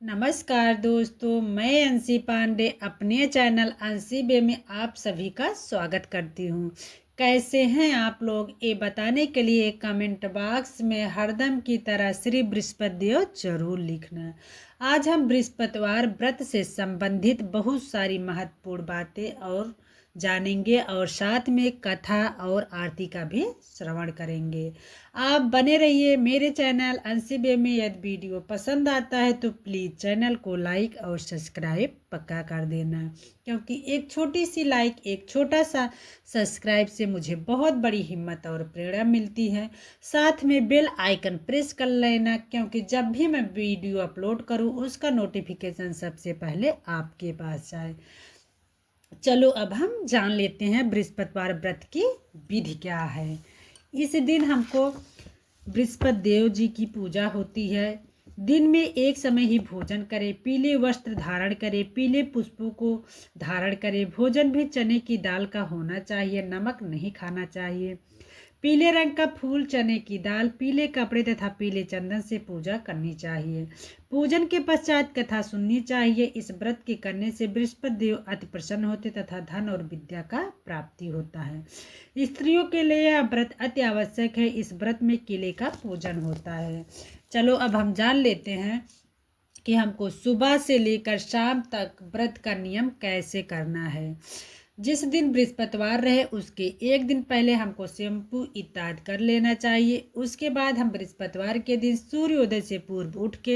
नमस्कार दोस्तों, मैं अंशी पांडे अपने चैनल अंशी बे में आप सभी का स्वागत करती हूँ। कैसे हैं आप लोग, ये बताने के लिए कमेंट बॉक्स में हरदम की तरह श्री बृहस्पति देव जरूर लिखना। आज हम बृहस्पतिवार व्रत से संबंधित बहुत सारी महत्वपूर्ण बातें और जानेंगे और साथ में कथा और आरती का भी श्रवण करेंगे। आप बने रहिए मेरे चैनल अंशी बे में। यदि वीडियो पसंद आता है तो प्लीज़ चैनल को लाइक और सब्सक्राइब पक्का कर देना, क्योंकि एक छोटी सी लाइक, एक छोटा सा सब्सक्राइब से मुझे बहुत बड़ी हिम्मत और प्रेरणा मिलती है। साथ में बेल आइकन प्रेस कर लेना, क्योंकि जब भी मैं वीडियो अपलोड करूं उसका नोटिफिकेशन सबसे पहले आपके पास जाए। चलो अब हम जान लेते हैं बृहस्पतिवार व्रत की विधि क्या है। इस दिन हमको बृहस्पति देव जी की पूजा होती है। दिन में एक समय ही भोजन करें, पीले वस्त्र धारण करें, पीले पुष्पों को धारण करें। भोजन भी चने की दाल का होना चाहिए, नमक नहीं खाना चाहिए। पीले रंग का फूल, चने की दाल, पीले कपड़े तथा पीले चंदन से पूजा करनी चाहिए। पूजन के पश्चात कथा सुननी चाहिए। इस व्रत के करने से बृहस्पति देव अति प्रसन्न होते तथा धन और विद्या का प्राप्ति होता है। स्त्रियों के लिए यह व्रत अति आवश्यक है। इस व्रत में केले का पूजन होता है। चलो अब हम जान लेते हैं कि हमको सुबह से लेकर शाम तक व्रत का नियम कैसे करना है। जिस दिन बृहस्पतिवार रहे उसके एक दिन पहले हमको शैम्पू इत्यादि कर लेना चाहिए। उसके बाद हम बृहस्पतिवार के दिन सूर्योदय से पूर्व उठ के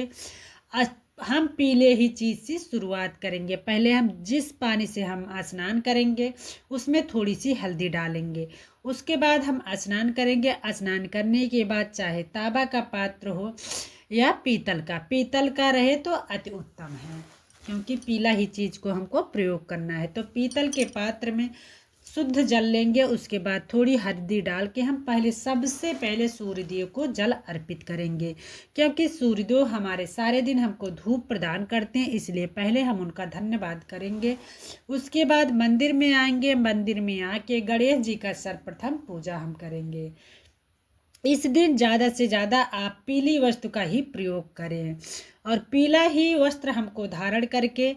हम पीले ही चीज़ से शुरुआत करेंगे। पहले हम जिस पानी से हम स्नान करेंगे उसमें थोड़ी सी हल्दी डालेंगे। उसके बाद हम स्नान करेंगे। स्नान करने के बाद चाहे तांबा का पात्र हो या पीतल का रहे तो अति उत्तम है, क्योंकि पीला ही चीज़ को हमको प्रयोग करना है। तो पीतल के पात्र में शुद्ध जल लेंगे। उसके बाद थोड़ी हल्दी डाल के हम सबसे पहले सूर्यदेव को जल अर्पित करेंगे, क्योंकि सूर्यदेव हमारे सारे दिन हमको धूप प्रदान करते हैं, इसलिए पहले हम उनका धन्यवाद करेंगे। उसके बाद मंदिर में आएंगे। मंदिर में आके गणेश जी का सर्वप्रथम पूजा हम करेंगे। इस दिन ज़्यादा से ज़्यादा आप पीली वस्त्र का ही प्रयोग करें और पीला ही वस्त्र हमको धारण करके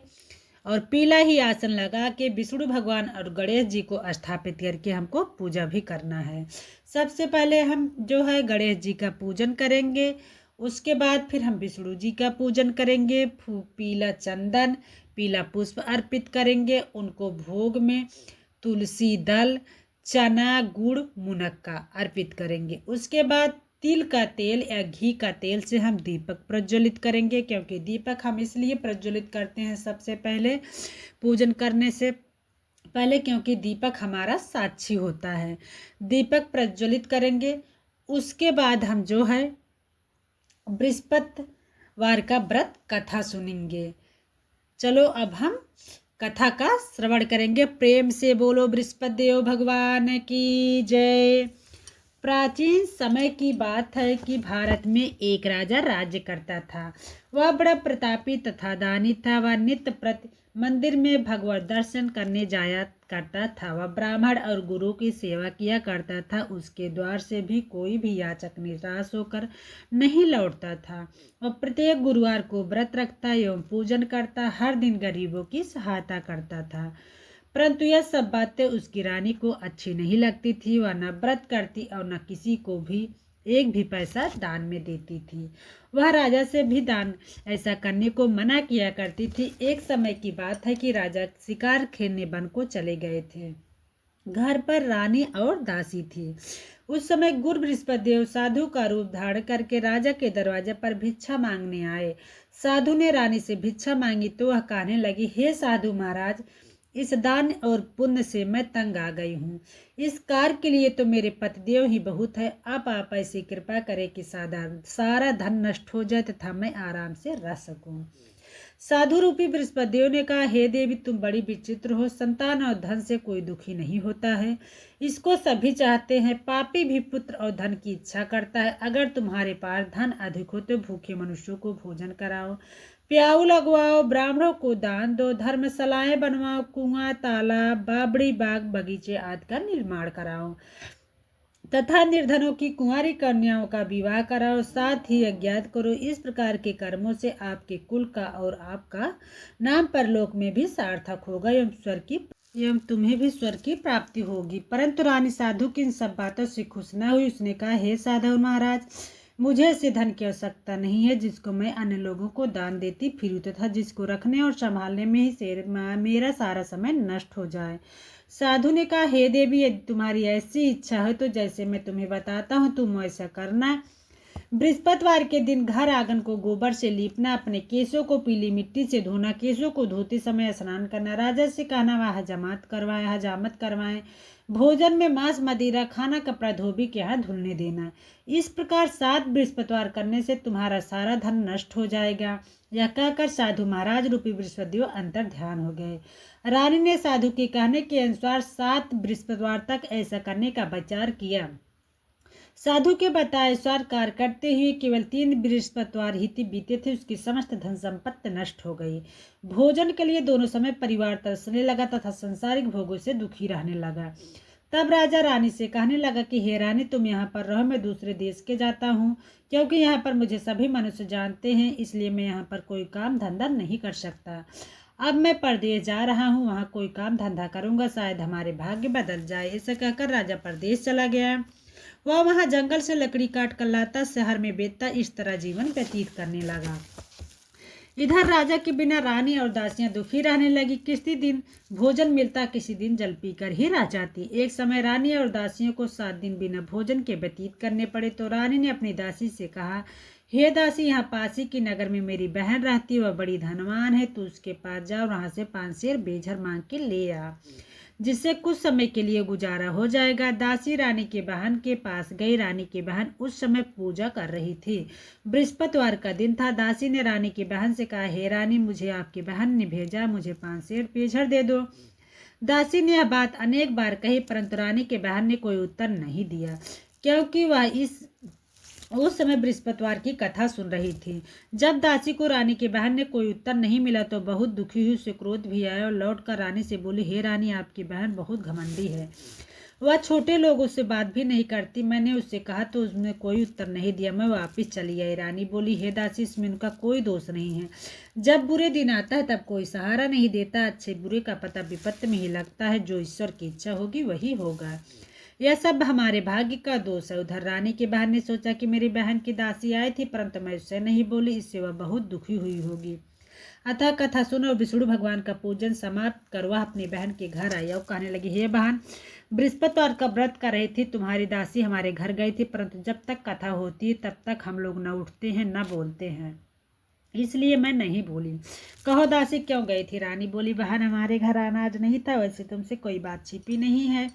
और पीला ही आसन लगा के विष्णु भगवान और गणेश जी को स्थापित करके हमको पूजा भी करना है। सबसे पहले हम जो है गणेश जी का पूजन करेंगे। उसके बाद फिर हम विष्णु जी का पूजन करेंगे। पीला चंदन, पीला पुष्प अर्पित करेंगे। उनको भोग में तुलसी दल, चना, गुड़, मुनक्का अर्पित करेंगे। उसके बाद तिल का तेल या घी का तेल से हम दीपक प्रज्वलित करेंगे, क्योंकि दीपक हम इसलिए प्रज्वलित करते हैं सबसे पहले पूजन करने से पहले, क्योंकि दीपक हमारा साक्षी होता है। दीपक प्रज्वलित करेंगे। उसके बाद हम जो है बृहस्पतिवार का व्रत कथा सुनेंगे। चलो अब हम कथा का श्रवण करेंगे। प्रेम से बोलो बृहस्पति देव भगवान की जय। प्राचीन समय की बात है कि भारत में एक राजा राज्य करता था। वह बड़ा प्रतापी तथा दानी था। वह नित्य प्रति मंदिर में भगवत दर्शन करने जाया करता था। वह ब्राह्मण और गुरु की सेवा किया करता था। उसके द्वार से भी कोई भी याचक निराश होकर नहीं लौटता था। वह प्रत्येक गुरुवार को व्रत रखता एवं पूजन करता, हर दिन गरीबों की सहायता करता था। परंतु यह सब बातें उसकी रानी को अच्छी नहीं लगती थी। वह न व्रत करती और न किसी को भी एक भी पैसा दान में देती थी। वह राजा से भी दान ऐसा करने को मना किया करती थी। एक समय की बात है कि राजा शिकार खेलने वन को चले गए थे। घर पर रानी और दासी थी। उस समय गुरु बृहस्पति देव साधु का रूप धारण करके राजा के दरवाजे पर भिक्षा मांगने आए। साधु ने रानी से भिक्षा मांगी तो वह कहने लगी, हे साधु महाराज, इस दान और पुण्य से मैं तंग आ गई हूँ। इस कार्य के लिए तो मेरे पतिदेव ही बहुत है। अब आप ऐसी कृपा करें कि सारा धन नष्ट हो जाए तथा मैं आराम से रह सकूं। साधु रूपी बृहस्पति देव ने कहा, हे देवी, तुम बड़ी विचित्र हो। संतान और धन से कोई दुखी नहीं होता है, इसको सभी चाहते हैं। पापी भी पुत्र और धन की इच्छा करता है। अगर तुम्हारे पास धन अधिक हो तो भूखे मनुष्यों को भोजन कराओ, प्याऊ लगवाओ, ब्राह्मणों को दान दो, धर्मशालाएं बनवाओ, कुआं, तालाब, बावड़ी, बाग, बगीचे आदि का निर्माण कराओ। तथा निर्धनों की कुंवारी कन्याओं का विवाह कराओ, साथ ही अज्ञात करो। इस प्रकार के कर्मों से आपके कुल का और आपका नाम परलोक में भी सार्थक होगा एवं तुम्हें भी स्वर्ग की प्राप्ति होगी। परंतु रानी साधु की इन सब बातों से खुश न हुई। उसने कहा, हे साधु महाराज, मुझे ऐसे धन की आवश्यकता नहीं है जिसको मैं अन्य लोगों को दान देती फिरूं तथा जिसको रखने और संभालने में ही मेरा सारा समय नष्ट हो जाए। साधु ने कहा, हे देवी, यदि तुम्हारी ऐसी इच्छा है तो जैसे मैं तुम्हें बताता हूँ तुम ऐसा करना। बृहस्पतिवार के दिन घर आंगन को गोबर से लीपना, अपने केशों को पीली मिट्टी से धोना, केशों को धोते समय स्नान करना, राजा से कहना वह हजामत करवाएं, भोजन में मांस मदिरा खाना, कपड़ा धोबी के यहाँ धुलने देना। इस प्रकार 7 बृहस्पतिवार करने से तुम्हारा सारा धन नष्ट हो जाएगा। यह कहकर साधु महाराज रूपी बृहस्पतियों अंतर ध्यान हो गए। रानी ने साधु के कहने के अनुसार 7 बृहस्पतिवार तक ऐसा करने का विचार किया। साधु के बताए अनुसार कार्य करते हुए केवल 3 बृहस्पतिवार ही बीते थे, उसकी समस्त धन संपत्ति नष्ट हो गई। भोजन के लिए दोनों समय परिवार तरसने लगा तथा सांसारिक भोगों से दुखी रहने लगा। तब राजा रानी से कहने लगा कि हे रानी, तुम यहाँ पर रहो, मैं दूसरे देश के जाता हूँ, क्योंकि यहाँ पर मुझे सभी मनुष्य जानते हैं, इसलिए मैं यहाँ पर कोई काम धंधा नहीं कर सकता। अब मैं परदेश जा रहा हूँ, वहाँ कोई काम धंधा करूँगा, शायद हमारे भाग्य बदल जाए। ऐसा कहकर राजा परदेश चला गया। वह वहां जंगल से लकड़ी काट कर लाता, शहर में बेचता, इस तरह जीवन व्यतीत करने लगा। इधर राजा के बिना रानी और दासियां दुखी रहने लगी। किसी दिन भोजन मिलता, किसी दिन जल पीकर ही रह जाती। एक समय रानी और दासियों को 7 दिन बिना भोजन के व्यतीत करने पड़े तो रानी ने अपनी दासी से कहा, हे दासी, यहाँ पासी की नगर में मेरी बहन रहती, वह बड़ी धनवान है, तू उसके पास जा और वहां से 5 सेर बेझर मांग के ले आ, जिससे कुछ समय के लिए गुजारा हो जाएगा। दासी रानी के बहन के पास गई। रानी की बहन उस समय पूजा कर रही थी। बृहस्पतिवार का दिन था। दासी ने रानी की बहन से कहा, हे रानी, मुझे आपकी बहन ने भेजा, मुझे 5 सेर बेझर दे दो। दासी ने यह बात अनेक बार कही, परंतु रानी के बहन ने कोई उत्तर नहीं दिया, क्योंकि वह उस समय बृहस्पतिवार की कथा सुन रही थी। जब दासी को रानी की बहन ने कोई उत्तर नहीं मिला तो बहुत दुखी हुई, उसे क्रोध भी आया और लौटकर रानी से बोली, हे रानी, आपकी बहन बहुत घमंडी है, वह छोटे लोगों से बात भी नहीं करती। मैंने उससे कहा तो उसने कोई उत्तर नहीं दिया, मैं वापिस चली आई। रानी बोली, हे दासी, इसमें उनका कोई दोष नहीं है। जब बुरे दिन आता है तब कोई सहारा नहीं देता। अच्छे बुरे का पता विपत्ति में ही लगता है। जो ईश्वर की इच्छा होगी वही होगा। यह सब हमारे भाग्य का दोष है। उधर रानी की बहन ने सोचा कि मेरी बहन की दासी आई थी, परंतु मैं उससे नहीं बोली, इससे वह बहुत दुखी हुई होगी। अतः कथा सुनो और विष्णु भगवान का पूजन समाप्त कर वह अपनी बहन के घर आई और कहने लगी, हे बहन, बृहस्पतिवार का व्रत कर रही थी, तुम्हारी दासी हमारे घर गई थी, परंतु जब तक कथा होती है तब तक हम लोग न उठते हैं न बोलते हैं, इसलिए मैं नहीं बोली। कहो दासी, क्यों गई थी? रानी बोली, बहन, हमारे घर अनाज नहीं था, वैसे तुमसे कोई बात छिपी नहीं है,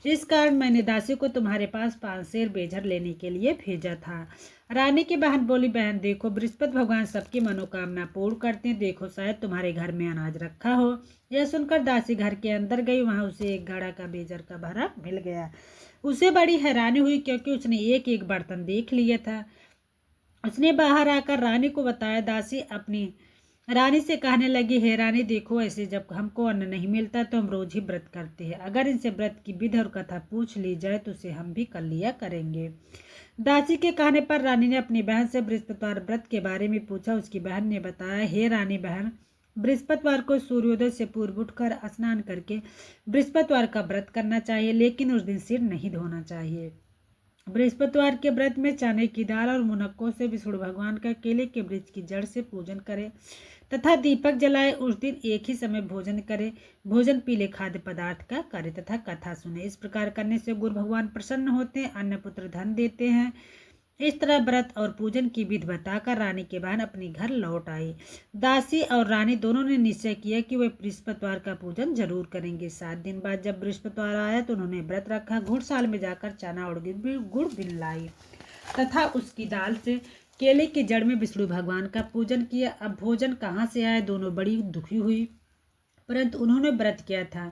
इस कारण मैंने दासी को तुम्हारे पास 5 सेर बेझर लेने के लिए भेजा था। रानी की बहन बोली, बहन देखो, बृहस्पति भगवान सबकी मनोकामना पूर्ण करते हैं, देखो शायद तुम्हारे घर में अनाज रखा हो। यह सुनकर दासी घर के अंदर गई। वहां उसे एक घड़ा का बेझर का भरा मिल गया। उसे बड़ी हैरानी हुई, क्योंकि उसने एक एक बर्तन देख लिया था। उसने बाहर आकर रानी को बताया। दासी अपनी रानी से कहने लगी, हे रानी, देखो, ऐसे जब हमको अन्न नहीं मिलता तो हम रोज ही व्रत करते हैं, अगर इनसे व्रत की विधि और कथा पूछ ली जाए तो उसे हम भी कर लिया करेंगे। दासी के कहने पर रानी ने अपनी बहन से बृहस्पतिवार व्रत के बारे में पूछा। उसकी बहन ने बताया, हे रानी बहन, बृहस्पतिवार को सूर्योदय से पूर्व उठकर स्नान करके बृहस्पतिवार का व्रत करना चाहिए, लेकिन उस दिन सिर नहीं धोना चाहिए। बृहस्पतिवार के व्रत में चने की दाल और मुनक्कों से विष्णु भगवान का केले के वृक्ष की जड़ से पूजन करें तथा दीपक जलाए। उस दिन एक ही समय भोजन करे। भोजन पीले खाद्य पदार्थ का करे तथा कथा सुने। इस प्रकार करने से गुरु भगवान प्रसन्न होते हैं, अन्न पुत्र धन देते हैं। इस तरह व्रत और पूजन की विधि बताकर रानी के बहन अपने घर लौट आई। दासी और रानी दोनों ने निश्चय किया कि वे बृहस्पतिवार का पूजन जरूर करेंगे। 7 दिन बाद जब बृहस्पतिवार आया तो उन्होंने व्रत रखा। घुड़साल में जाकर चना और गुड़ बिन लाई तथा उसकी दाल से केले की जड़ में विष्णु भगवान का पूजन किया। अब भोजन कहाँ से आए? दोनों बड़ी दुखी हुई, परंतु उन्होंने व्रत किया था,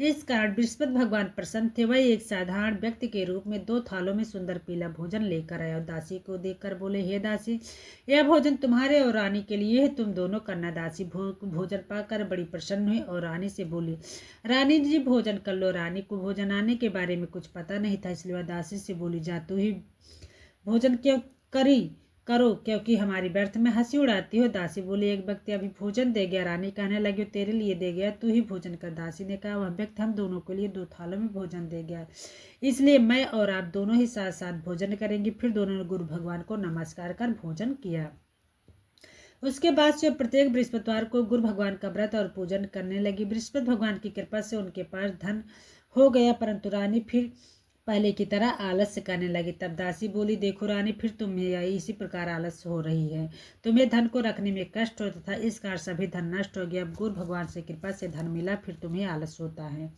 इस कारण बृहस्पति भगवान प्रसन्न थे। वह एक साधारण व्यक्ति के रूप में 2 थालों में सुंदर पीला भोजन लेकर आए और दासी को देखकर बोले, हे दासी, यह भोजन तुम्हारे और रानी के लिए है, तुम दोनों करना। दासी भोजन पाकर बड़ी प्रसन्न हुई और रानी से बोली, रानी जी भोजन कर लो। रानी को भोजन आने के बारे में कुछ पता नहीं था, इसलिए वह दासी से बोली, जा तू ही भोजन क्यों करो, क्योंकि हमारी व्यर्थ में हंसी उड़ाती हो। दासी बोली, एक व्यक्ति अभी भोजन दे गया। रानी कहने लगी, तेरे लिए दे गया, तू ही भोजन कर। दासी ने कहा, वह व्यक्ति हम दोनों के लिए 2 थालों में भोजन दे गया, इसलिए मैं और आप दोनों ही साथ साथ भोजन करेंगे। फिर दोनों ने गुरु भगवान को नमस्कार कर भोजन किया। उसके बाद से प्रत्येक बृहस्पतिवार को गुरु भगवान का व्रत और पूजन करने लगी। बृहस्पति भगवान की कृपा से उनके पास धन हो गया, परंतु रानी फिर पहले की तरह आलस्य करने लगी। तब दासी बोली, देखो रानी, फिर तुम्हें इसी प्रकार आलस्य हो रही है। तुम्हें धन को रखने में कष्ट होता था, इस कारण सभी धन नष्ट हो गया। अब गुरु भगवान से कृपा से धन मिला, फिर तुम्हें आलस्य होता है।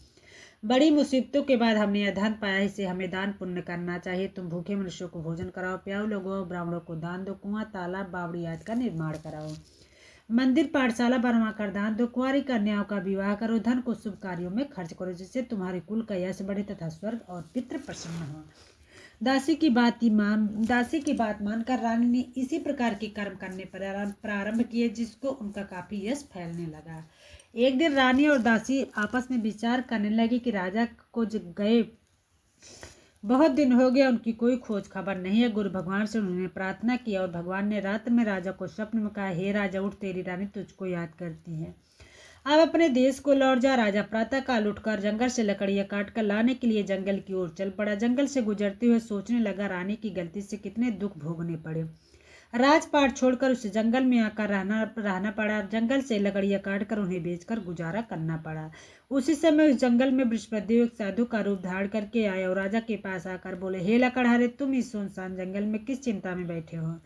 बड़ी मुसीबतों के बाद हमने यह धन पाया, इसे हमें दान पुण्य करना चाहिए। तुम भूखे मनुष्यों को भोजन कराओ, प्याऊ लोगों, ब्राह्मणों को दान दो, कुआं, तालाब, बावड़ी आदि का निर्माण कराओ, मंदिर पाठशाला बनवा कर दान दो, कुंवारी कन्याओं का विवाह करो, धन को शुभ कार्यों में खर्च करो, जिससे तुम्हारे कुल का यश बढ़े तथा स्वर्ग और पितृ प्रसन्न हो। दासी की बात मानकर रानी ने इसी प्रकार के कर्म करने प्रारंभ किए, जिसको उनका काफी यश फैलने लगा। एक दिन रानी और दासी आपस में विचार करने लगी कि राजा को गए बहुत दिन हो गया, उनकी कोई खोज खबर नहीं है। गुरु भगवान से उन्होंने प्रार्थना किया और भगवान ने रात में राजा को स्वप्न में कहा, हे राजा, उठ, तेरी रानी तुझको याद करती है, अब अपने देश को लौट जा। राजा प्रातः काल उठकर जंगल से लकड़ियां काट कर लाने के लिए जंगल की ओर चल पड़ा। जंगल से गुजरते हुए सोचने लगा, रानी की गलती से कितने दुख भोगने पड़े। राजपाट छोड़कर उसे जंगल में आकर रहना पड़ा। जंगल से लकड़ियां काटकर उन्हें बेचकर गुजारा करना पड़ा। उसी समय उस जंगल में बृहस्पतिदेव एक साधु का रूप धारण करके आए और राजा के पास आकर बोले, हे लकड़हारे, तुम इस सुनसान जंगल में किस चिंता में बैठे हो,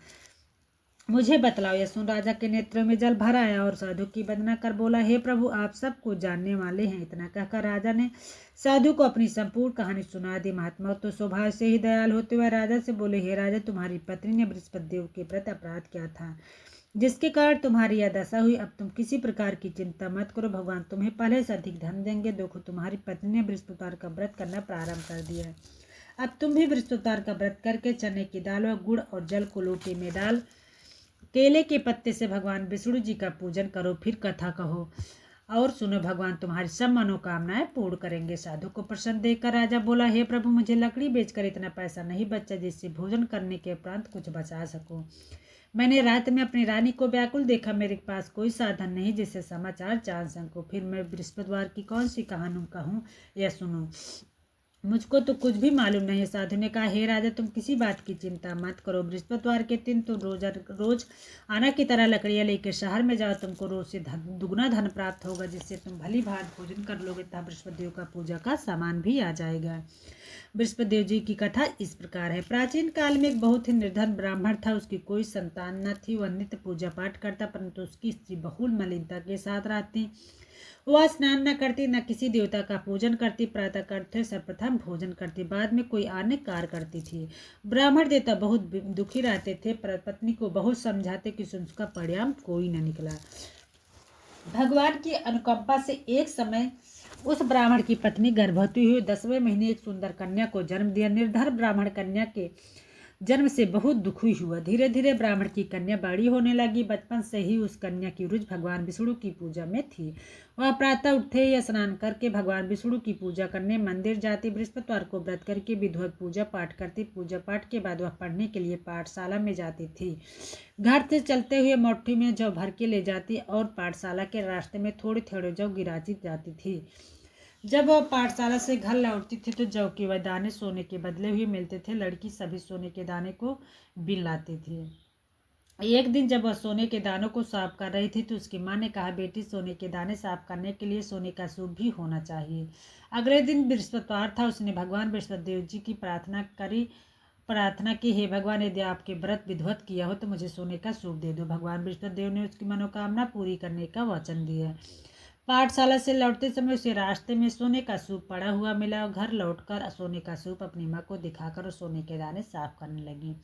मुझे बतलाओ। यह सुन राजा के नेत्रों में जल भर आया और साधु की वंदना कर बोला, हे प्रभु, आप सब कुछ जानने वाले हैं। इतना कहकर राजा ने साधु को अपनी संपूर्ण कहानी सुना दी। महात्मा तो स्वभाव से ही दयाल होते हुए राजा से बोले, हे राजा, तुम्हारी पत्नी ने बृहस्पति देव के प्रति अपराध किया था, जिसके कारण तुम्हारी यह दशा हुई। अब तुम किसी प्रकार की चिंता मत करो, भगवान तुम्हें पहले से अधिक धन देंगे। देखो, तुम्हारी पत्नी ने बृहस्पतिवार का व्रत करना प्रारंभ कर दिया है। अब तुम भी बृहस्पतिवार का व्रत करके चने की दाल व गुड़ और जल को लोटे में डाल केले के पत्ते से भगवान विष्णु जी का पूजन करो, फिर कथा कहो और सुनो, भगवान तुम्हारी सब मनोकामनाएं पूर्ण करेंगे। साधु को प्रसन्न देखकर राजा बोला, हे प्रभु, मुझे लकड़ी बेचकर इतना पैसा नहीं बचा जिससे भोजन करने के उपरांत कुछ बचा सकूं। मैंने रात में अपनी रानी को व्याकुल देखा, मेरे पास कोई साधन नहीं जिससे समाचार जान सकूं। फिर मैं बृहस्पतिवार की कौन सी कहानी कहूँ, यह सुनो, मुझको तो कुछ भी मालूम नहीं है। साधु ने कहा, हे राजा, तुम किसी बात की चिंता मत करो। बृहस्पतिवार के दिन तुम रोज आना की तरह लकड़ियां लेकर शहर में जाओ, तुमको रोज से दुगना धन प्राप्त होगा, जिससे तुम भली भांति भोजन कर लोगे तथा बृहस्पति देव का पूजा का सामान भी आ जाएगा। बृहस्पति देव जी की कथा इस प्रकार है। प्राचीन काल में एक बहुत ही निर्धन ब्राह्मण था, उसकी कोई संतान न थी। वह नित्य पूजा पाठ करता, परंतु उसकी स्त्री बहुल मलिनता के साथ रहती। वह स्नान न करती, न किसी देवता का पूजन करती। प्रातः करते सर्वप्रथम भोजन करती, बाद में कोई अन्य कार्य करती थी। ब्राह्मण देवता बहुत दुखी रहते थे, पर पत्नी को बहुत समझाते कि उसका परिणाम कोई न निकला। भगवान की अनुकंपा से एक समय उस ब्राह्मण की पत्नी गर्भवती हुई। 10वें महीने एक सुंदर कन्या को जन्म दिया। निर्धन ब्राह्मण कन्या के जन्म से बहुत दुखी हुआ। धीरे धीरे ब्राह्मण की कन्या बड़ी होने लगी। बचपन से ही उस कन्या की रुचि भगवान विष्णु की पूजा में थी। वह प्रातः उठते ही स्नान करके भगवान विष्णु की पूजा करने मंदिर जाती। बृहस्पतिवार को व्रत करके विधिवत पूजा पाठ करती। पूजा पाठ के बाद वह पढ़ने के लिए पाठशाला में जाती थी। घर से चलते हुए मोट्ठी में जौ भर के ले जाती और पाठशाला के रास्ते में थोड़ी थोड़ी जौ गिराती जाती थी। जब वह पाठशाला से घर लौटती थी तो जौ के वह दाने सोने के बदले हुए मिलते थे। लड़की सभी सोने के दाने को बीन लाती थी। एक दिन जब वह सोने के दानों को साफ कर रही थी तो उसकी माँ ने कहा, बेटी, सोने के दाने साफ करने के लिए सोने का सूप भी होना चाहिए। अगले दिन बृहस्पतिवार था। उसने भगवान बृहस्पति देव जी की प्रार्थना की, हे भगवान, यदि आपके व्रत विधिवत किया हो तो मुझे सोने का सूप दे दो। भगवान बृहस्पति देव ने उसकी मनोकामना पूरी करने का वचन दिया। पाठशाला से लौटते समय उसे रास्ते में सोने का सूप पड़ा हुआ मिला और घर लौटकर सोने का सूप अपनी माँ को दिखाकर सोने के दाने साफ करने लगी।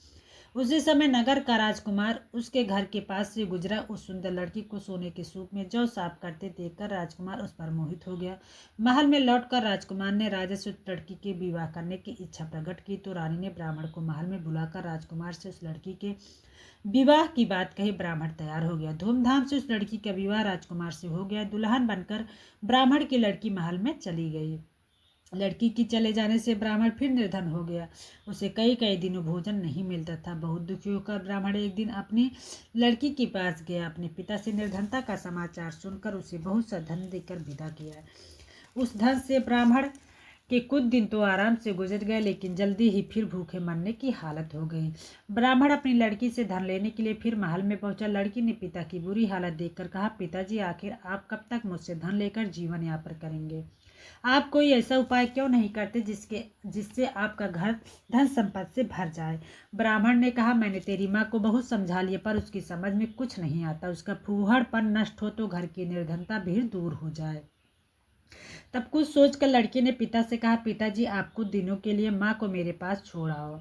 उसी समय नगर का राजकुमार उसके घर के पास से गुजरा। उस सुंदर लड़की को सोने के सूप में जौ साफ करते देखकर राजकुमार उस पर मोहित हो गया। महल में लौटकर राजकुमार ने राजा से उस लड़की के विवाह करने की इच्छा प्रकट की तो रानी ने ब्राह्मण को महल में बुलाकर राजकुमार से उस लड़की के विवाह की बात कही। ब्राह्मण तैयार हो गया। धूमधाम से उस लड़की का विवाह राजकुमार से हो गया। दुल्हन बनकर ब्राह्मण की लड़की महल में चली गई। लड़की की चले जाने से ब्राह्मण फिर निर्धन हो गया। उसे कई कई दिनों भोजन नहीं मिलता था। बहुत दुखी होकर ब्राह्मण एक दिन अपनी लड़की के पास गया। अपने पिता से निर्धनता का समाचार सुनकर उसे बहुत सा धन देकर विदा किया। उस धन से ब्राह्मण के कुछ दिन तो आराम से गुजर गए, लेकिन जल्दी ही फिर भूखे मरने की हालत हो गई। ब्राह्मण अपनी लड़की से धन लेने के लिए फिर महल में पहुंचा। लड़की ने पिता की बुरी हालत देखकर कहा, पिताजी आखिर आप कब तक मुझसे धन लेकर जीवन यापन करेंगे? आप कोई ऐसा उपाय क्यों नहीं करते जिससे आपका घर धन संपत्ति से भर जाए? ब्राह्मण ने कहा, मैंने तेरी माँ को बहुत समझा लिया पर उसकी समझ में कुछ नहीं आता। उसका फूहड़पन नष्ट हो तो घर की निर्धनता भी दूर हो जाए। तब कुछ सोचकर लड़की ने पिता से कहा, पिताजी आप कुछ दिनों के लिए माँ को मेरे पास छोड़ आओ।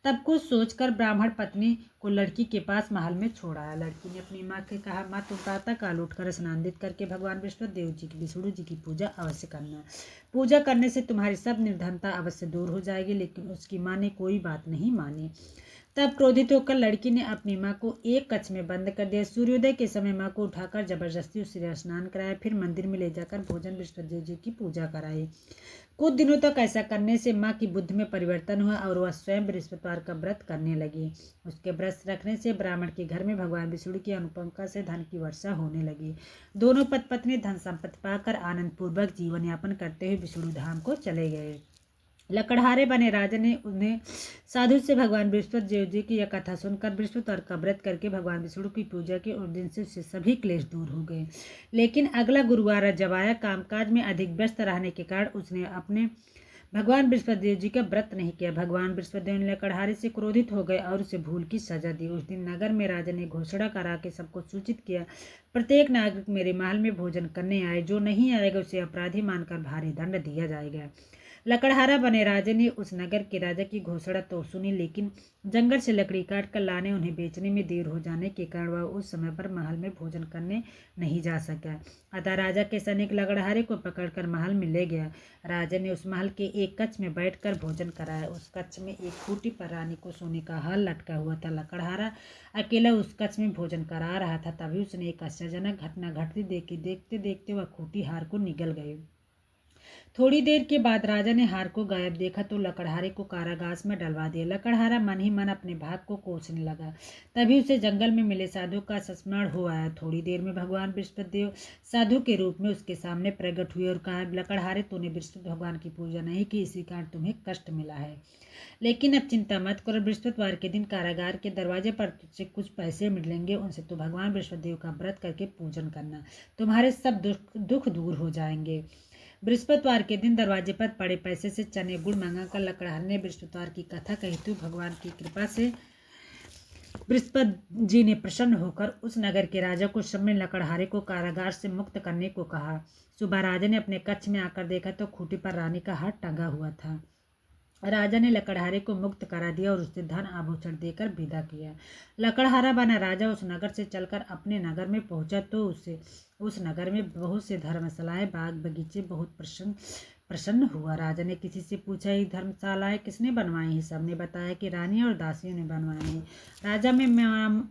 तब कुछ सोचकर ब्राह्मण पत्नी को लड़की के पास महल में छोड़ आया। लड़की ने अपनी माँ से कहा, माँ तुम प्रातः काल उठकर स्नानादित करके भगवान विष्णुदेव जी की विष्णु जी की पूजा अवश्य करना। पूजा करने से तुम्हारी सब निर्धनता अवश्य दूर हो जाएगी। लेकिन उसकी माँ ने कोई बात नहीं मानी। तब क्रोधित होकर लड़की ने अपनी माँ को एक कक्ष में बंद कर दिया। सूर्योदय के समय माँ को उठाकर जबरदस्ती उसे स्नान कराया, फिर मंदिर में ले जाकर भोजन विष्णुदेव जी की पूजा कराई। कुछ दिनों तक ऐसा करने से माँ की बुद्धि में परिवर्तन हुआ और वह स्वयं बृहस्पतिवार का व्रत करने लगी। उसके व्रत रखने से ब्राह्मण के घर में भगवान विष्णु की अनुकंपा से धन की वर्षा होने लगी। दोनों पति पत्नी धन संपत्ति पाकर आनंद पूर्वक जीवन यापन करते हुए विष्णु धाम को चले गए। लकड़हारे बने राजा ने उन्हें साधु से भगवान बृहस्पति देव जी की यह कथा सुनकर बृहस्पतिवार का व्रत करके भगवान विष्णु की पूजा की और दिन से उससे सभी क्लेश दूर हो गए। लेकिन अगला गुरुवार जब आया, कामकाज में अधिक व्यस्त रहने के कारण उसने अपने भगवान बृहस्पति देव जी का व्रत नहीं किया। भगवान बृहस्पति देव ने लकड़हारे से क्रोधित हो गए और उसे भूल की सजा दी। उस दिन नगर में राजा ने घोषणा करा के सबको सूचित किया, प्रत्येक नागरिक मेरे महल में भोजन करने आए, जो नहीं आएगा उसे अपराधी मानकर भारी दंड दिया जाएगा। लकड़हारा बने राजा ने उस नगर के राजा की घोषणा तो सुनी, लेकिन जंगल से लकड़ी काट कर लाने उन्हें बेचने में देर हो जाने के कारण वह उस समय पर महल में भोजन करने नहीं जा सका। अतः राजा के सैनिक लकड़हारे को पकड़कर महल में ले गया। राजा ने उस महल के एक कक्ष में बैठकर भोजन कराया। उस कक्ष में एक खूंटी पर रानी को सोने का हार लटका हुआ था। लकड़हारा अकेला उस कक्ष में भोजन करा रहा था। तभी उसने एक आश्चर्यजनक घटना घटती देखी। देखते देखते वह खूंटी हार को निगल गई। थोड़ी देर के बाद राजा ने हार को गायब देखा तो लकड़हारे को कारागार में डलवा दिया। लकड़हारा मन ही मन अपने भाग को कोसने लगा। तभी उसे जंगल में मिले साधु का स्मरण हो आया। थोड़ी देर में भगवान बृहस्पति देव साधु के रूप में उसके सामने प्रकट हुए और कहा, लकड़हारे तूने बृहस्पति भगवान की पूजा नहीं की, इसी कारण तुम्हें कष्ट मिला है। लेकिन अब चिंता मत करो, बृहस्पतिवार के दिन कारागार के दरवाजे पर तुझसे कुछ पैसे मिलेंगे, उनसे तो भगवान बृहस्पति देव का व्रत करके पूजन करना, तुम्हारे सब दुख दूर हो जाएंगे। बृहस्पतिवार के दिन दरवाजे पर पड़े पैसे से चने गुड़ मंगाकर लकड़हारे ने बृहस्पतिवार की कथा कही तो भगवान की कृपा से बृहस्पति जी ने प्रसन्न होकर उस नगर के राजा को समय लकड़हारे को कारागार से मुक्त करने को कहा। सुबह राजा ने अपने कक्ष में आकर देखा तो खूंटी पर रानी का हाथ टंगा हुआ था। राजा ने लकड़हारे को मुक्त करा दिया और उसे धन आभूषण देकर विदा किया। लकड़हारा बना राजा उस नगर से चलकर अपने नगर में पहुंचा तो उस नगर में बहुत से धर्मशालाएं, बाग बगीचे बहुत प्रसन्न हुआ। राजा ने किसी से पूछा, ये धर्मशालाएं किसने बनवाई हैं? सबने बताया कि रानी और दासियों ने बनवाई हैं।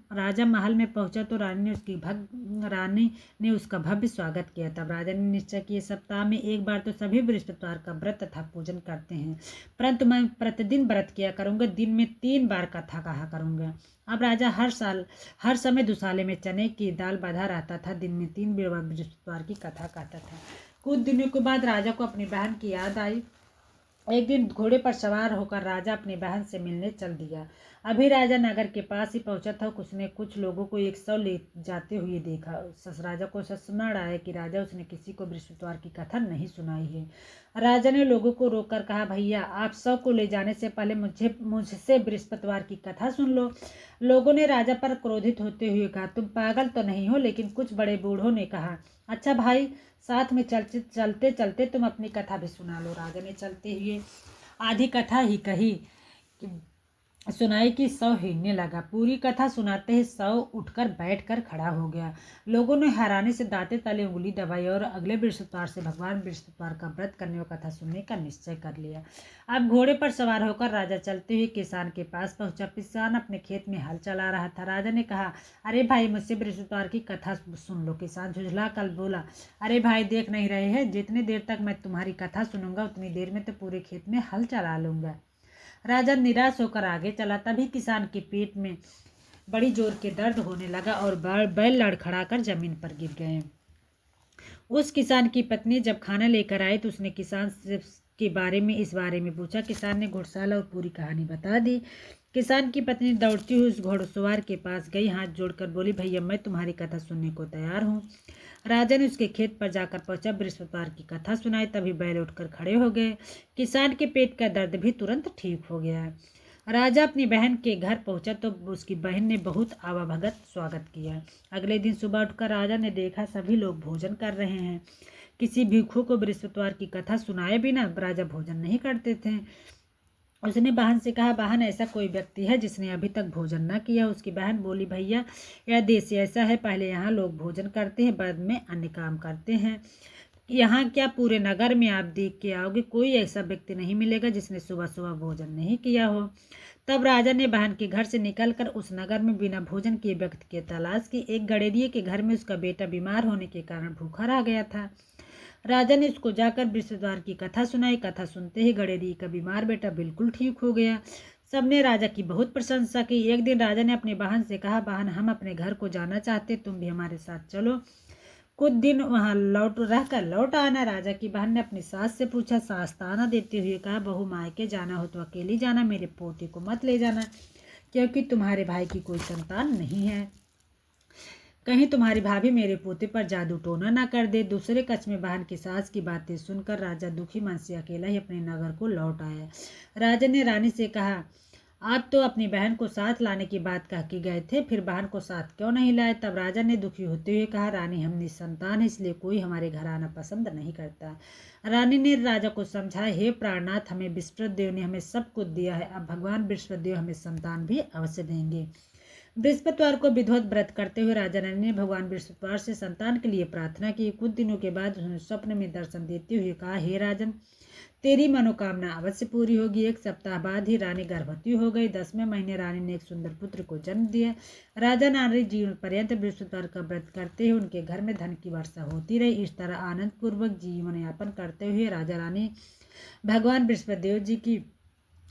राजा महल में पहुंचा तो रानी ने उसका भव्य स्वागत किया। तब राजा ने निश्चय किया, सप्ताह में एक बार तो सभी बृहस्पतिवार का व्रत तथा पूजन करते हैं, परंतु मैं प्रतिदिन व्रत किया करूंगा, दिन में 3 बार कथा कहा करूंगा। अब राजा हर समय दुसाले में चने की दाल बांधा रहता था, दिन में 3 बार बृहस्पतिवार की कथा कहता था। कुछ दिनों के बाद राजा को अपनी बहन की याद आई। एक दिन घोड़े पर सवार होकर राजा अपनी बहन से मिलने चल दिया। अभी राजा नगर के पास ही पहुंचा था, उसने कुछ लोगों को 100 ले जाते हुए देखा। राजा को स्मरण आया कि राजा उसने किसी को बृहस्पतिवार की कथा नहीं सुनाई है। राजा ने लोगों को रोककर कहा, भैया आप 100 को ले जाने से पहले मुझसे बृहस्पतिवार की कथा सुन लो। लोगों ने राजा पर क्रोधित होते हुए कहा, तुम पागल तो नहीं हो? लेकिन कुछ बड़े बूढ़ों ने कहा, अच्छा भाई साथ में चलते चलते तुम अपनी कथा भी सुना लो। राजा ने चलते हुए आधी कथा ही कही। सुनाई कि सौ हिलने लगा। पूरी कथा सुनाते ही सौ उठकर बैठकर खड़ा हो गया। लोगों ने हैरानी से दांते तले उंगली दबाई और अगले बृहस्पतिवार से भगवान बृहस्पतिवार का व्रत करने और कथा सुनने का निश्चय कर लिया। अब घोड़े पर सवार होकर राजा चलते हुए किसान के पास पहुंचा। किसान अपने खेत में हल चला रहा था। राजा ने कहा, अरे भाई, मुझसे बृहस्पतिवार की कथा सुन लो। किसान झुंझला कर बोला, अरे भाई, देख नहीं रहे हैं, जितनी देर तक मैं तुम्हारी कथा सुनूंगा उतनी देर में तो पूरे खेत में हल चला लूंगा। राजा निराश होकर आगे चला। तभी किसान के पेट में बड़ी जोर के दर्द होने लगा और बैल लड़खड़ाकर जमीन पर गिर गए। उस किसान की पत्नी जब खाना लेकर आई तो उसने किसान से इस बारे में पूछा। किसान ने घुड़साल और पूरी कहानी बता दी। किसान की पत्नी दौड़ती हुई उस घोड़सवार के पास गई, हाथ जोड़कर बोली, भैया, मैं तुम्हारी कथा सुनने को तैयार हूँ। राजा ने उसके खेत पर जाकर पहुंचा, बृहस्पतिवार की कथा सुनाई। तभी बैल उठकर खड़े हो गए। किसान के पेट का दर्द भी तुरंत ठीक हो गया। राजा अपनी बहन के घर पहुंचा तो उसकी बहन ने बहुत आवाभगत स्वागत किया। अगले दिन सुबह उठकर राजा ने देखा सभी लोग भोजन कर रहे हैं। किसी भिक्षु को बृहस्पतिवार की कथा सुनाए बिना राजा भोजन नहीं करते थे। उसने बहन से कहा, बहन, ऐसा कोई व्यक्ति है जिसने अभी तक भोजन न किया? उसकी बहन बोली, भैया, यह देश ऐसा है, पहले यहाँ लोग भोजन करते हैं, बाद में अन्य काम करते हैं। यहाँ क्या, पूरे नगर में आप देख के आओगे, कोई ऐसा व्यक्ति नहीं मिलेगा जिसने सुबह सुबह भोजन नहीं किया हो। तब राजा ने बहन के घर से निकलकर उस नगर में बिना भोजन किए व्यक्ति की तलाश की। एक गडेरिये के घर में उसका बेटा बीमार होने के कारण भूखा रह गया था। राजा ने उसको जाकर बृहस्पतिवार की कथा सुनाई। कथा सुनते ही गडेरिये का बीमार बेटा बिल्कुल ठीक हो गया। सबने राजा की बहुत प्रशंसा की। एक दिन राजा ने अपनी बहन से कहा, बहन, हम अपने घर को जाना चाहते, तुम भी हमारे साथ चलो, कुछ दिन वहाँ लौट आना। राजा की बहन ने अपनी सास से पूछा। सास ताना देते हुए कहा, बहू, मायके जाना हो तो अकेली जाना, मेरे पोते को मत ले जाना, क्योंकि तुम्हारे भाई की कोई संतान नहीं है। कहीं तुम्हारी भाभी मेरे पोते पर जादू टोना ना कर दे। दूसरे कच्छ में बहन की सास की बातें सुनकर राजा दुखी मन से अकेला ही अपने नगर को लौट आया। राजा ने रानी से कहा, आप तो अपनी बहन को साथ लाने की बात कह के गए थे, फिर बहन को साथ क्यों नहीं लाए? तब राजा ने दुखी होते हुए कहा, रानी, हम निसंतान हैं, इसलिए कोई हमारे घर आना पसंद नहीं करता। रानी ने राजा को समझाया, हे प्राणनाथ, हमें बृहस्पति देव ने हमें सब कुछ दिया है, अब भगवान बृहस्पति देव हमें संतान भी अवश्य देंगे। बृहस्पतिवार को विधिवत व्रत करते हुए राजा रानी ने भगवान बृहस्पतिवार से संतान के लिए प्रार्थना की। कुछ दिनों के बाद उसने स्वप्न में दर्शन देते हुए कहा, हे राजन, तेरी मनोकामना अवश्य पूरी होगी। एक सप्ताह बाद ही रानी गर्भवती हो गई। 10वें महीने रानी ने एक सुंदर पुत्र को जन्म दिया। राजा नारी जीवन पर्यंत बृहस्पतिवार का व्रत करते हुए उनके घर में धन की वर्षा होती रही। इस तरह आनंद पूर्वक जीवन यापन करते हुए राजा रानी भगवान बृहस्पति देव जी की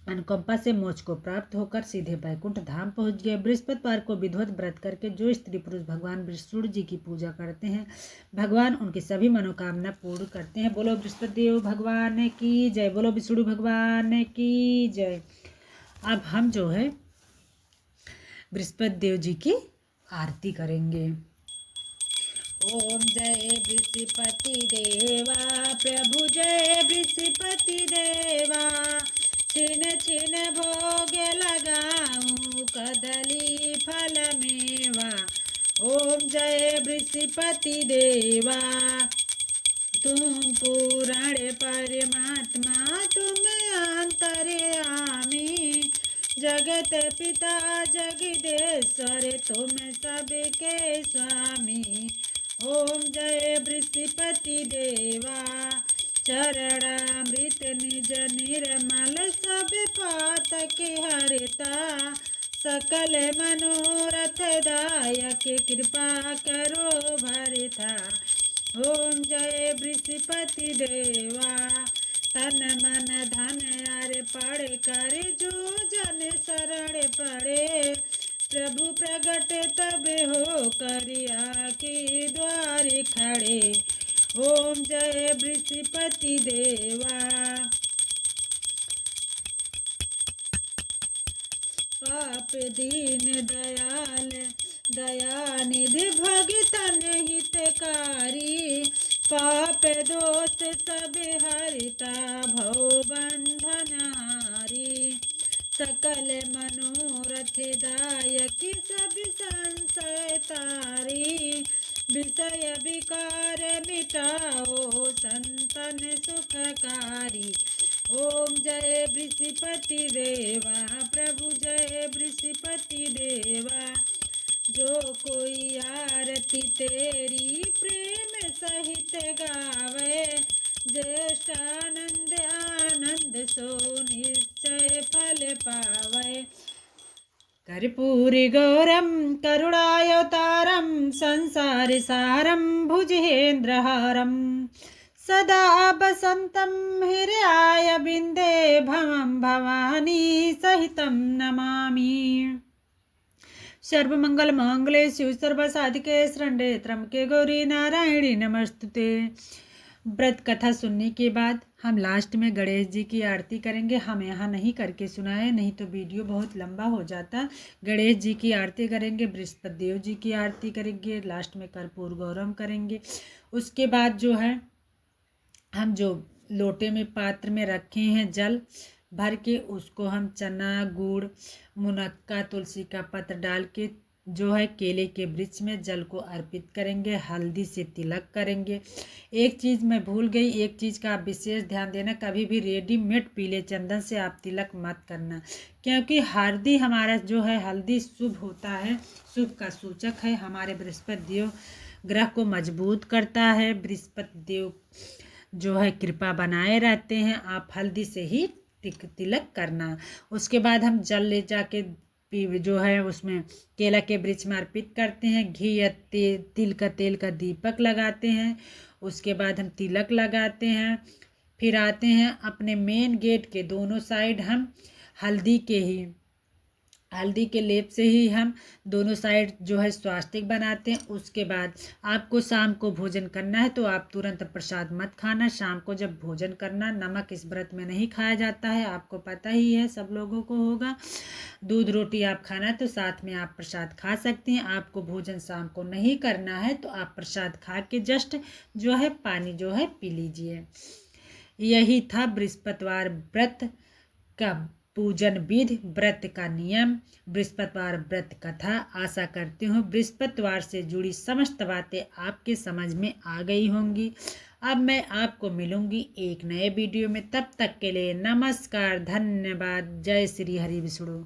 अनुकंपा से मोक्ष को प्राप्त होकर सीधे बैकुंठ धाम पहुंच गए। बृहस्पतिवार को विधिवत व्रत करके जो स्त्री पुरुष भगवान सूर्य जी की पूजा करते हैं, भगवान उनकी सभी मनोकामना पूर्ण करते हैं। बोलो बृहस्पति देव भगवान की जय, बोलो विष्णु भगवान की जय। अब हम जो है बृहस्पति देव जी की आरती करेंगे। ओम जय बृहस्पति देवा, प्रभु जय बृहस्पति देवा, छिन छिन भोग लगाऊं कदली फल मेवा। ओम जय बृहस्पति देवा, तुम पुराण परमात्मा, तुम अंतर्यामी, जगत पिता जगदीश्वर, तुम सबके स्वामी। ओम जय बृहस्पति देवा, चरणामृत निज निर्मल, सब पातक हरता, सकल मनोरथ दायक, कृपा करो भरता। ओम जय बृहस्पति देवा, तन मन धन अर्पण कर, जो जन शरण पड़े, प्रभु प्रगट तब हो करिया के द्वार खड़े। ओम जय बृहस्पति देवा, पाप दीन दयाल, दयानिधि भगतन हितकारी, पाप दोष सब हरिता, भव बंधन हारी, सकल मनोरथ दायक, सब संशय तारी, विषय विकार मिटाओ, संतन सुखकारी। ओम जय बृहस्पति देवा प्रभु जय बृहस्पति देवा। जो कोई आरती तेरी प्रेम सहित गावे, ज्येष्ठानंद आनंद सो निश्चय फल पावे। कर्पूरी गौरम करुणावतारम संसारसारम भुजगेन्द्रहारम सदा वसंतं हृदयाय बिंदे भवं भवानी सहितं नमामि। सर्वमंगल मांगल्ये शिव सर्वसाधिके शरण्ये त्र्यंबके गौरी नारायणी नमस्तुते। व्रत कथा सुनने के बाद हम लास्ट में गणेश जी की आरती करेंगे। हम यहाँ नहीं करके सुनाए, नहीं तो वीडियो बहुत लंबा हो जाता। गणेश जी की आरती करेंगे, बृहस्पति देव जी की आरती करेंगे, लास्ट में कर्पूर गौरम करेंगे। उसके बाद जो है हम जो लोटे में पात्र में रखे हैं जल भर के, उसको हम चना गुड़ मुनक्का तुलसी का पत्र डाल के जो है केले के वृक्ष में जल को अर्पित करेंगे। हल्दी से तिलक करेंगे। एक चीज़ मैं भूल गई, एक चीज़ का आप विशेष ध्यान देना, कभी भी रेडीमेड पीले चंदन से आप तिलक मत करना, क्योंकि हल्दी हमारा जो है हल्दी शुभ होता है, शुभ का सूचक है, हमारे बृहस्पति देव ग्रह को मजबूत करता है। बृहस्पति देव जो है कृपा बनाए रहते हैं। आप हल्दी से ही तिलक करना। उसके बाद हम जल ले जाके जो है उसमें केला के वृक्ष में अर्पित करते हैं। घी या तिल का तेल का दीपक लगाते हैं। उसके बाद हम तिलक लगाते हैं। फिर आते हैं अपने मेन गेट के दोनों साइड हम हल्दी के लेप से ही हम दोनों साइड जो है स्वास्तिक बनाते हैं। उसके बाद आपको शाम को भोजन करना है तो आप तुरंत प्रसाद मत खाना। शाम को जब भोजन करना, नमक इस व्रत में नहीं खाया जाता है, आपको पता ही है, सब लोगों को होगा। दूध रोटी आप खाना है तो साथ में आप प्रसाद खा सकती हैं। आपको भोजन शाम को नहीं करना है तो आप प्रसाद खा के जस्ट जो है पानी जो है पी लीजिए। यही था बृहस्पतिवार व्रत का पूजन विधि, व्रत का नियम, बृहस्पतिवार व्रत कथा। आशा करती हूँ बृहस्पतिवार से जुड़ी समस्त बातें आपके समझ में आ गई होंगी। अब मैं आपको मिलूंगी एक नए वीडियो में, तब तक के लिए नमस्कार, धन्यवाद, जय श्री हरि विष्णु।